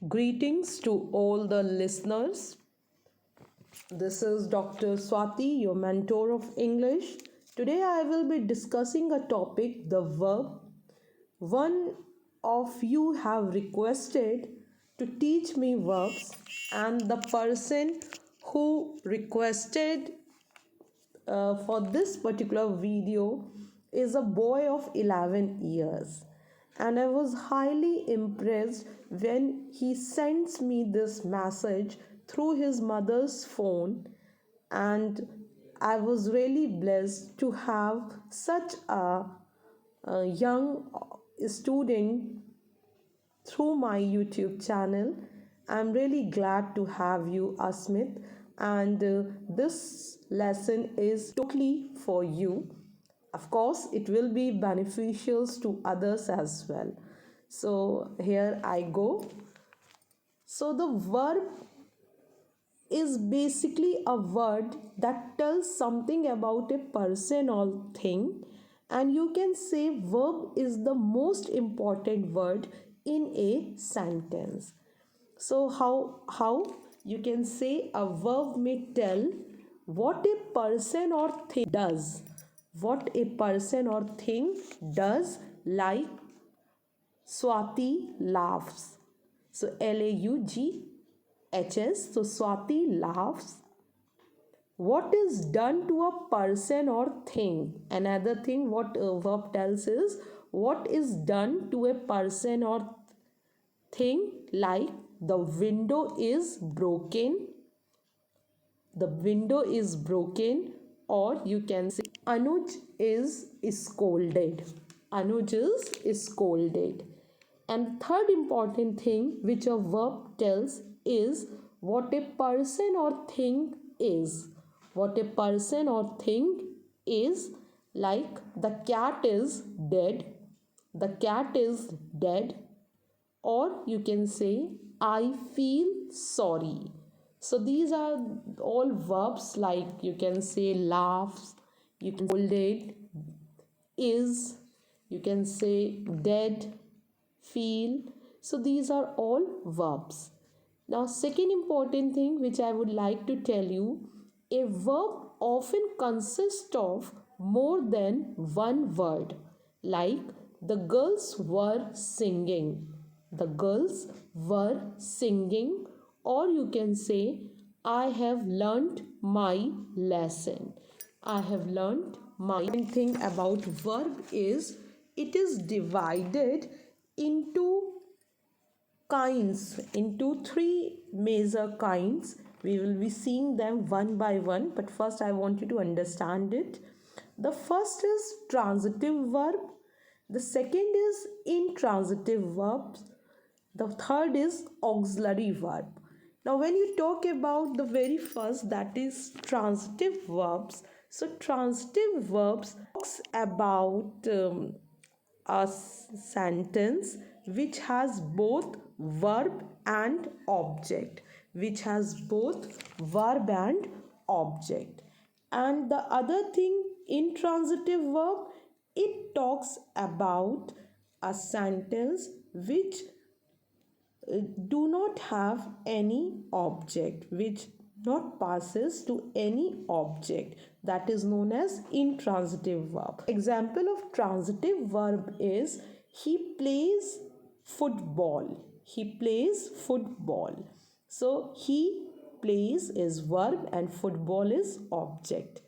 Greetings to all the listeners. This is Dr. Swati, your mentor of English. Today I will be discussing a topic, the verb. One of you have requested to teach me verbs, and the person who requested for this particular video is a boy of 11 years, and I was highly impressed when he sends me this message through his mother's phone. And I was really blessed to have such a young student through my YouTube channel. I'm really glad to have you, Asmit, and this lesson is totally for you. Of course, it will be beneficial to others as well. So, here I go. So, the verb is basically a word that tells something about a person or thing, and you can say verb is the most important word in a sentence. So how you can say a verb may tell what a person or thing does, what a person or thing does, like Swati laughs. So Laughs. So Swati laughs. What is done to a person or thing? Another thing what a verb tells is what is done to a person or thing, like the window is broken. The window is broken, or you can say Anuj is scolded. Anuj is scolded. And third important thing which a verb tells is what a person or thing is. What a person or thing is, like the cat is dead. The cat is dead. Or you can say I feel sorry. So these are all verbs, like you can say laughs, you can scolded, is, you can say dead, feel. So these are all verbs. Now, second important thing which I would like to tell you, a verb often consists of more than one word, like the girls were singing. The girls were singing, or you can say I have learnt my lesson. I have learnt my thing about verb is it is divided into kinds, into three major kinds. We will be seeing them one by one, but first I want you to understand it. The first is transitive verb, the second is intransitive verbs, the third is auxiliary verb. Now, when you talk about the very first, that is transitive verbs, so transitive verbs talks about a sentence which has both verb and object, which has both verb and object. And the other thing, intransitive verb, it talks about a sentence which do not have any object, which not passes to any object, that is known as intransitive verb. Example of transitive verb is he plays football. He plays football. So he plays is verb and football is object.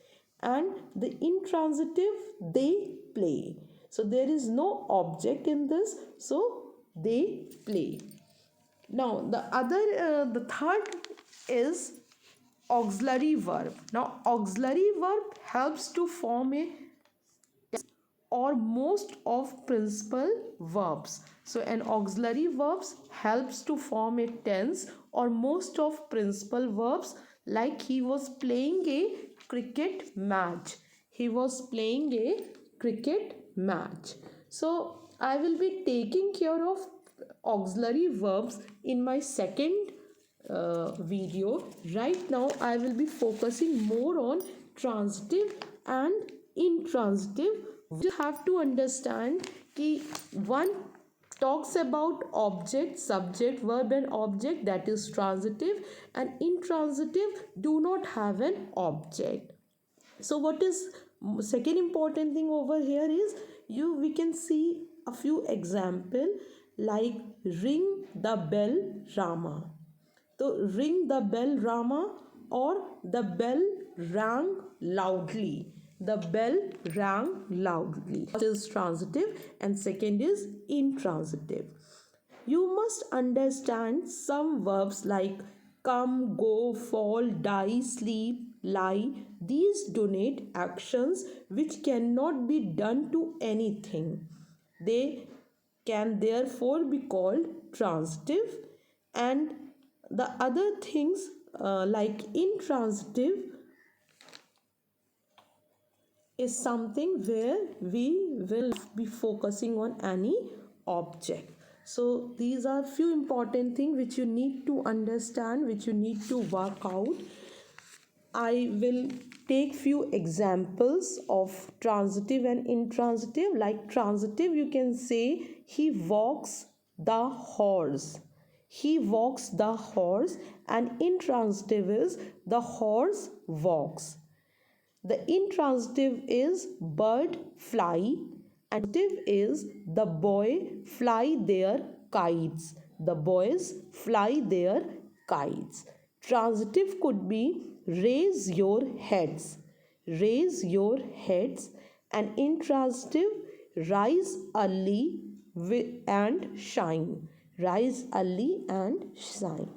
And the intransitive, they play. So there is no object in this, so they play. Now the third is auxiliary verb. Now auxiliary verb helps to form a or most of principal verbs. So an auxiliary verbs helps to form a tense or most of principal verbs, like he was playing a cricket match. He was playing a cricket match. So I will be taking care of auxiliary verbs in my second video. Right now I will be focusing more on transitive and intransitive. You have to understand कि one talks about object, subject, verb and object, that is transitive, and intransitive do not have an object. So what is second important thing over here is we can see a few example like ring the bell Rama. So ring the bell Rama, or the bell rang loudly. The bell rang loudly. First is transitive and second is intransitive. You must understand some verbs like come, go, fall, die, sleep, lie. These denote actions which cannot be done to anything. They can therefore be called transitive, and the other things like intransitive is something where we will be focusing on any object. So these are few important things which you need to understand, which you need to work out. I will take few examples of transitive and intransitive. Like transitive, you can say he walks the horse. He walks the horse. And intransitive is the horse walks. The intransitive is bird fly, and transitive is the boy fly their kites. The boys fly their kites. Transitive could be raise your heads. Raise your heads. And intransitive rise early and shine. Rise early and shine.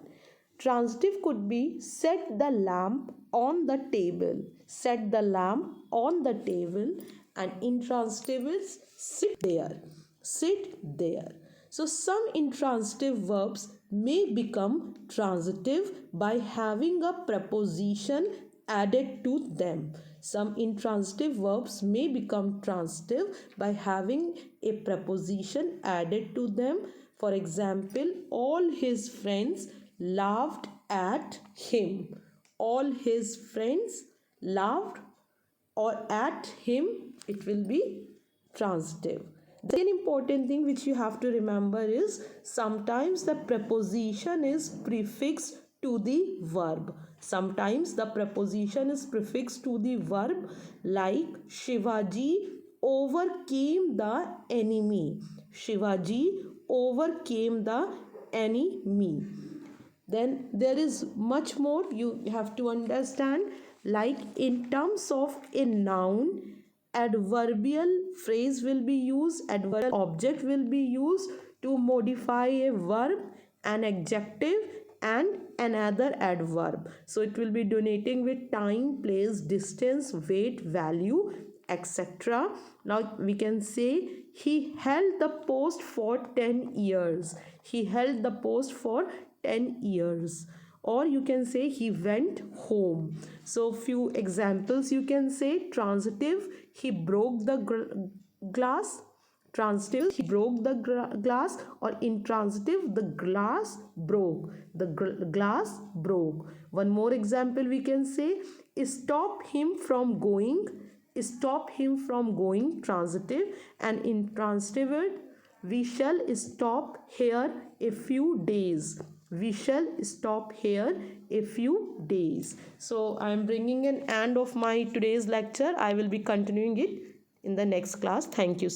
Transitive could be set the lamp on the table. Set the lamp on the table. And intransitive is sit there. Sit there. So some intransitive verbs may become transitive by having a preposition added to them. Some intransitive verbs may become transitive by having a preposition added to them. For example, all his friends laughed at him. All his friends laughed or at him, it will be transitive. The second important thing which you have to remember is sometimes the preposition is prefixed to the verb. Sometimes the preposition is prefixed to the verb, like Shivaji overcame the enemy. Shivaji overcame the enemy. Then there is much more you have to understand, like in terms of a noun, adverbial phrase will be used, adverbial object will be used to modify a verb, an adjective and another adverb. So it will be denoting with time, place, distance, weight, value, etc. Now we can say he held the post for 10 years. He held the post for 10 years. Or you can say he went home. So few examples you can say. Transitive, he broke the glass. Transitive, he broke the glass. Or intransitive, the glass broke. The glass broke. One more example we can say, stop him from going. Stop him from going, transitive. And intransitive, we shall stop here a few days. We shall stop here a few days. So I am bringing an end of my today's lecture. I will be continuing it in the next class. Thank you.